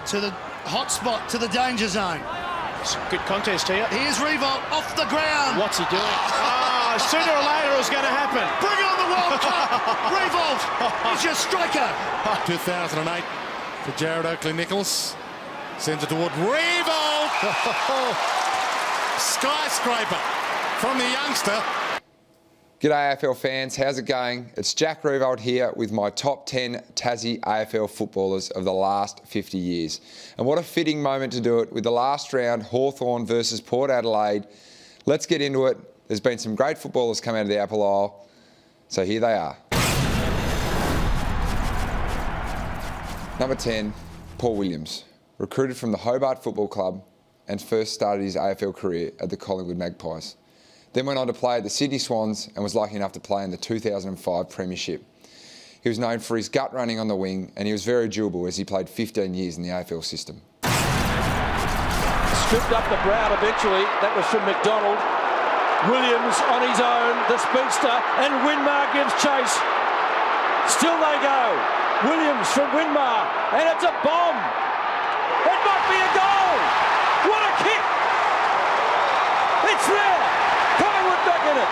to the hot spot, to the danger zone. It's a good contest here. Here's Riewoldt off the ground. What's he doing? Sooner or later it's going to happen. Bring on the World Cup. Riewoldt is your striker. 2008 for Jared Oakley-Nichols. Sends it toward Riewoldt. Skyscraper from the youngster. G'day AFL fans, how's it going? It's Jack Riewoldt here with my top 10 Tassie AFL footballers of the last 50 years. And what a fitting moment to do it with the last round, Hawthorn versus Port Adelaide. Let's get into it. There's been some great footballers come out of the Apple Isle, so here they are. Number 10, Paul Williams, recruited from the Hobart Football Club and first started his AFL career at the Collingwood Magpies. Then went on to play at the Sydney Swans and was lucky enough to play in the 2005 Premiership. He was known for his gut running on the wing and he was very durable as he played 15 years in the AFL system. Scooped up the Brown eventually, that was from McDonald. Williams on his own, the speedster, and Winmar gives chase. Still they go. Williams from Winmar, and it's a bomb. It might be a goal. What a kick. It's there. Collingwood back in it.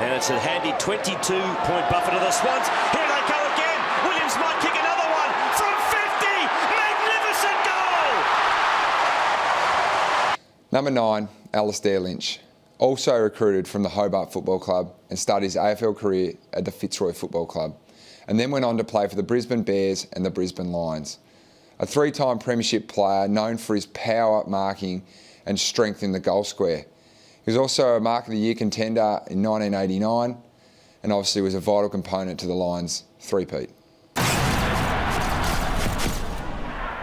And it's a handy 22-point buffer to the Swans. Here they go again. Williams might kick another one from 50. Magnificent goal. Number 9, Alastair Lynch, also recruited from the Hobart Football Club and started his AFL career at the Fitzroy Football Club, and then went on to play for the Brisbane Bears and the Brisbane Lions. A 3-time premiership player known for his power marking and strength in the goal square. He was also a Mark of the Year contender in 1989 and obviously was a vital component to the Lions' three-peat.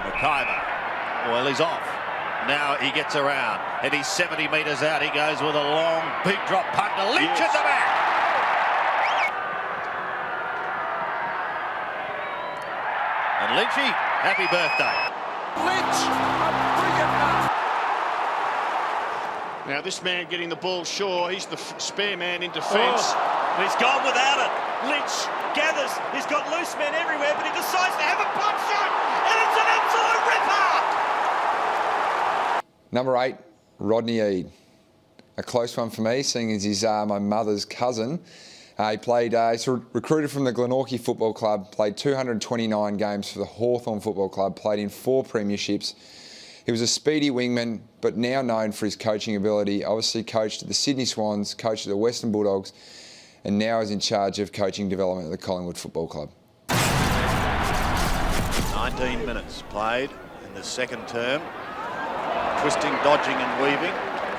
McIver, well, he's off. Now he gets around and he's 70 metres out. He goes with a long, big drop punt to Lynch at the back. And Lynchy, happy birthday. Lynch, a brilliant mark. Now this man getting the ball, sure, he's the spare man in defence. He's gone without it. Lynch gathers. He's got loose men everywhere, but he decides to have a punch shot, and it's an absolute ripper. Number 8, Rodney Eade. A close one for me, seeing as he's my mother's cousin. He's recruited from the Glenorchy Football Club, played 229 games for the Hawthorn Football Club, played in 4 premierships. He was a speedy wingman, but now known for his coaching ability. Obviously coached at the Sydney Swans, coached at the Western Bulldogs, and now is in charge of coaching development at the Collingwood Football Club. 19 minutes played in the second term. Twisting, dodging and weaving.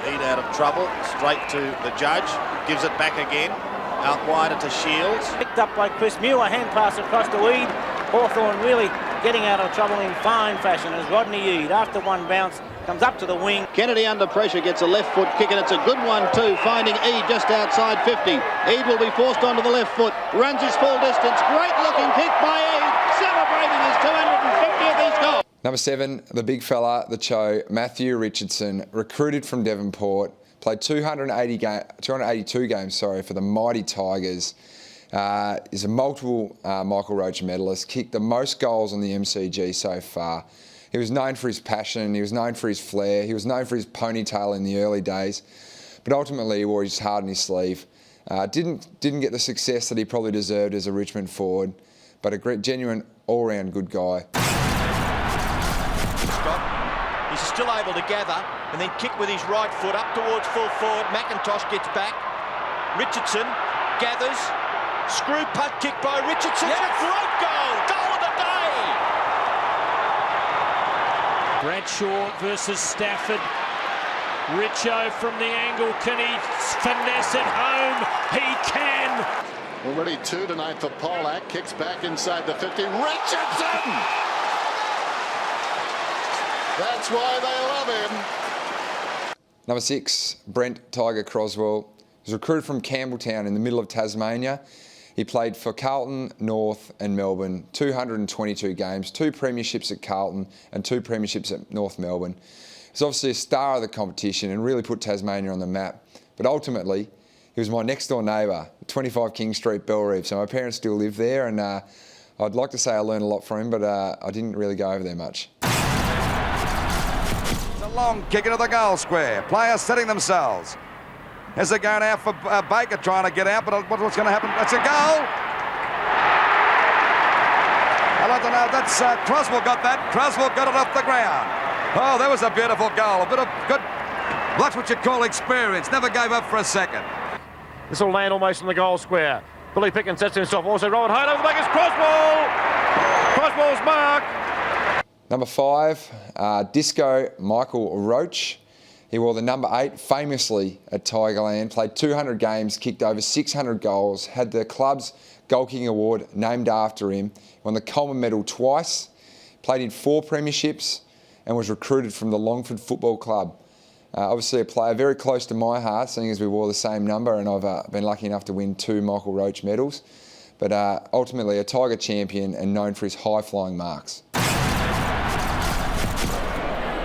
Eade out of trouble, straight to the judge. Gives it back again. Out wider to Shields. Picked up by Chris Muir, hand pass across to Eade. Hawthorn really getting out of trouble in fine fashion as Rodney Eade, after one bounce, comes up to the wing. Kennedy under pressure gets a left foot kick and it's a good one too, finding Eade just outside 50. Eade will be forced onto the left foot, runs his full distance. Great looking kick by Eade, celebrating his 250th his goal. Number 7, the big fella, the Cho, Matthew Richardson, recruited from Devonport, played 282 games for the mighty Tigers. Is a multiple Michael Roach medalist, kicked the most goals on the MCG so far. He was known for his passion, he was known for his flair, he was known for his ponytail in the early days, but ultimately he wore his heart on his sleeve. Didn't get the success that he probably deserved as a Richmond forward, but a great, genuine, all-round good guy. He's still able to gather and then kick with his right foot up towards full forward. McIntosh gets back. Richardson gathers. Screw punt kick by Richardson. Yes. A great goal. Goal of the day. Bradshaw versus Stafford. Richo from the angle. Can he finesse it home? He can. Already 2 tonight for Pollack. Kicks back inside the 50. Richardson! That's why they love him. Number 6, Brent Tiger Crosswell. He was recruited from Campbelltown in the middle of Tasmania. He played for Carlton, North and Melbourne, 222 games, 2 premierships at Carlton and 2 premierships at North Melbourne. He's obviously a star of the competition and really put Tasmania on the map. But ultimately, he was my next door neighbour, 25 King Street, Bellreeve. So my parents still live there, and I'd like to say I learned a lot from him, but I didn't really go over there much. It's a long kick into the goal square. Players setting themselves. As they're going out for Baker trying to get out, but what's going to happen? That's a goal. I don't know. That's Crosswell got that. Crosswell got it off the ground. Oh, that was a beautiful goal. A bit of good. That's what you call experience. Never gave up for a second. This will land almost in the goal square. Billy Pickens sets himself. Also rolled hard over the back is Crosswell. Crosswell's mark. Number 5, Disco Michael Roach. He wore the number 8 famously at Tigerland, played 200 games, kicked over 600 goals, had the club's Goal King Award named after him, won the Coleman Medal twice, played in 4 premierships and was recruited from the Longford Football Club. Obviously a player very close to my heart, seeing as we wore the same number, and I've been lucky enough to win 2 Michael Roach medals, but ultimately a Tiger champion and known for his high-flying marks.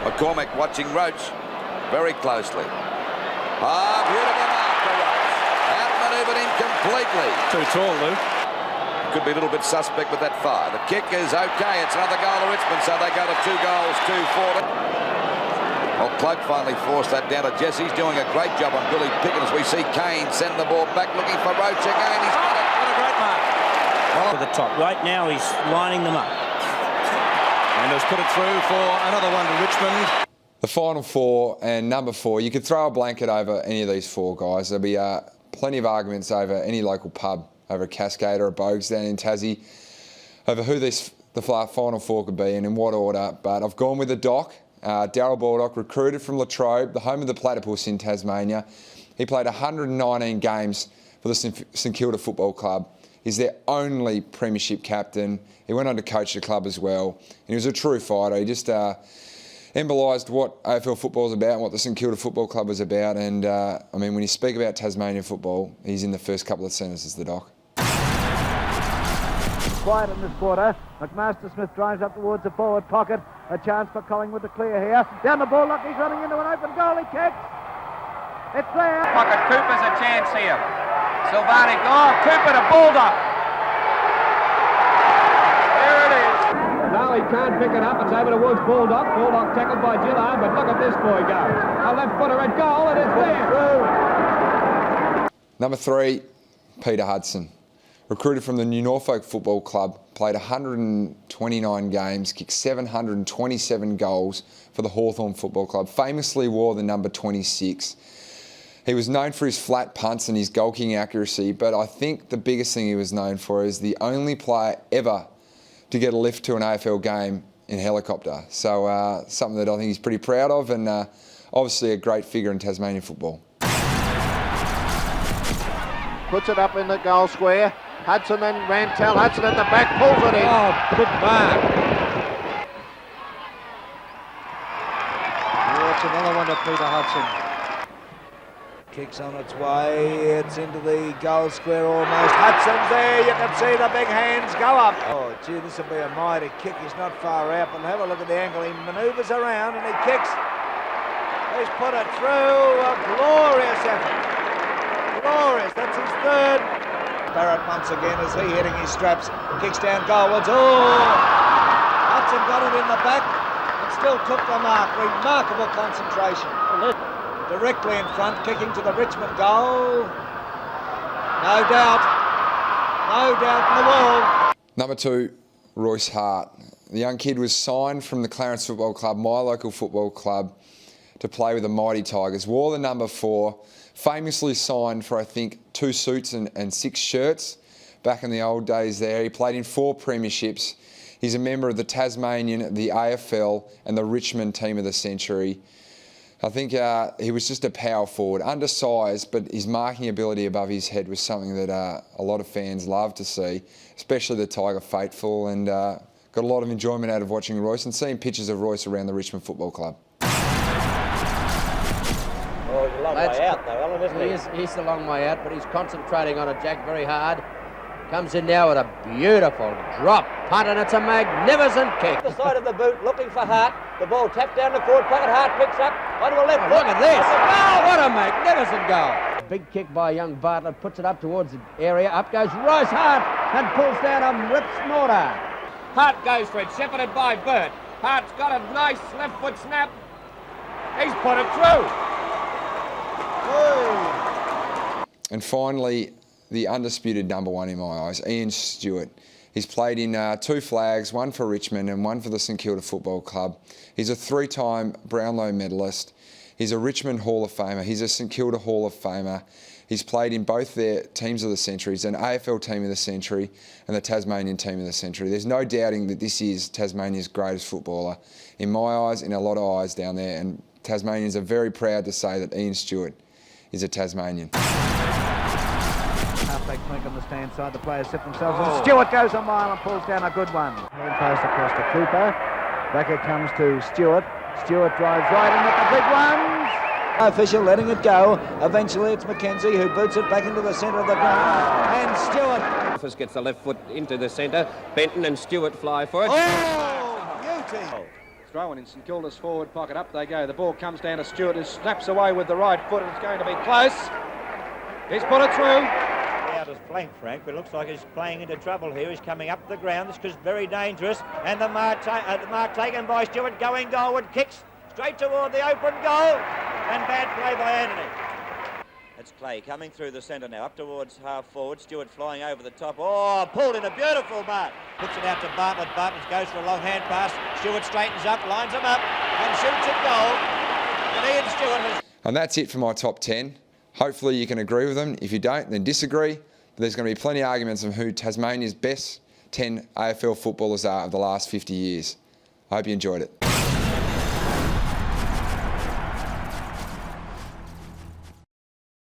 McCormick watching Roach very closely. Ah, beautiful mark for Roach. Outmanoeuvred incompletely. Too tall, Lou. Could be a little bit suspect with that fire. The kick is okay. It's another goal to Richmond, so they go to 2 goals, 2-4. Well, Cloak finally forced that down to Jesse. He's doing a great job on Billy Pickens. We see Kane send the ball back, looking for Roach again. He's got it. What a great mark. To the top. Right now he's lining them up. And has put it through for another one to Richmond. The final 4 and number 4, you could throw a blanket over any of these 4 guys. There'll be plenty of arguments over any local pub, over a Cascade or a Bogues down in Tassie, over who the final 4 could be and in what order. But I've gone with the Doc. Darrel Baldock, recruited from Latrobe, the home of the Platypus in Tasmania. He played 119 games for the St Kilda Football Club. He's their only premiership captain. He went on to coach the club as well. And he was a true fighter. He just embolised what AFL football is about and what the St Kilda Football Club was about. And, I mean, when you speak about Tasmanian football, he's in the first couple of sentences, the Doc. Quiet in this quarter. McMaster Smith drives up towards the forward pocket. A chance for Collingwood to clear here. Down the ball, Lockie's running into an open goal. He kicks. It's there. Pocket Cooper's a chance here. Silvani, Cooper to Baldock. There it is. No, he can't pick it up. It's over towards Baldock. Baldock tackled by Gillard, but look at this boy go. A left footer at goal, and it's there. Number 3, Peter Hudson. Recruited from the New Norfolk Football Club, played 129 games, kicked 727 goals for the Hawthorn Football Club, famously wore the number 26. He was known for his flat punts and his goal kicking accuracy, but I think the biggest thing he was known for is the only player ever to get a lift to an AFL game in helicopter. So something that I think he's pretty proud of, and obviously a great figure in Tasmanian football. Puts it up in the goal square. Hudson and Rantel. Hudson at the back, pulls it in. Oh, good mark. Oh, it's another one to Peter Hudson. Kicks on its way. It's into the goal square almost. Hudson's there. You can see the big hands go up. Oh, gee, this will be a mighty kick. He's not far out, but have a look at the angle. He manoeuvres around and he kicks. He's put it through. A glorious effort. Glorious. That's his 3rd. Barrett once again as he hitting his straps, kicks down goalwards. Oh! Hudson got it in the back and still took the mark. Remarkable concentration. Directly in front, kicking to the Richmond goal. No doubt in the wall. Number 2, Royce Hart. The young kid was signed from the Clarence Football Club, my local football club, to play with the Mighty Tigers. Wore the number 4. Famously signed for, I think, 2 suits and 6 shirts back in the old days there. He played in 4 premierships. He's a member of the Tasmanian, the AFL and the Richmond team of the century. I think he was just a power forward, undersized, but his marking ability above his head was something that a lot of fans love to see, especially the Tiger faithful, and got a lot of enjoyment out of watching Royce and seeing pictures of Royce around the Richmond Football Club. Way out though, Alan, isn't he? He's a long way out, but he's concentrating on it, Jack, very hard. Comes in now with a beautiful drop punt, and it's a magnificent kick. The side of the boot, looking for Hart. The ball tapped down the forward pocket. Hart picks up onto the left foot. Look at this! Oh, what a magnificent goal! Big kick by young Bartlett, puts it up towards the area. Up goes Royce Hart and pulls down a Rip Snorter. Hart goes for it, shepherded by Burt. Hart's got a nice left foot snap. He's put it through. And finally, the undisputed number one in my eyes, Ian Stewart. He's played in 2 flags, one for Richmond and one for the St Kilda Football Club. He's a 3-time Brownlow medalist. He's a Richmond Hall of Famer. He's a St Kilda Hall of Famer. He's played in both their teams of the century. He's an AFL team of the century and the Tasmanian team of the century. There's no doubting that this is Tasmania's greatest footballer. In my eyes, in a lot of eyes down there. And Tasmanians are very proud to say that Ian Stewart is a Tasmanian. Halfback clink on the stand side. The players set themselves. And Stewart goes a mile and pulls down a good one. Hand pass across to Cooper. Back it comes to Stewart. Stewart drives right in at the big ones. Official letting it go. Eventually it's Mackenzie who boots it back into the centre of the ground. And Stewart. Office gets the left foot into the centre. Benton and Stewart fly for it. Oh, beauty. Throw in St Kilda's forward pocket. Up they go. The ball comes down to Stewart, who snaps away with the right foot. It's going to be close. He's put it through. Out his flank, Frank, but it looks like he's playing into trouble here. He's coming up the ground. This is very dangerous. And the mark taken by Stewart, going goalward, kicks straight toward the open goal. And bad play by Anthony. It's Clay coming through the centre now, up towards half forward. Stewart flying over the top. Oh, pulled in a beautiful mark. Puts it out to Bartlett. Bartlett goes for a long hand pass. Stewart straightens up, lines him up, and shoots at goal. And Ian Stewart has... And that's it for my top 10. Hopefully you can agree with them. If you don't, then disagree. But there's going to be plenty of arguments on who Tasmania's best 10 AFL footballers are of the last 50 years. I hope you enjoyed it.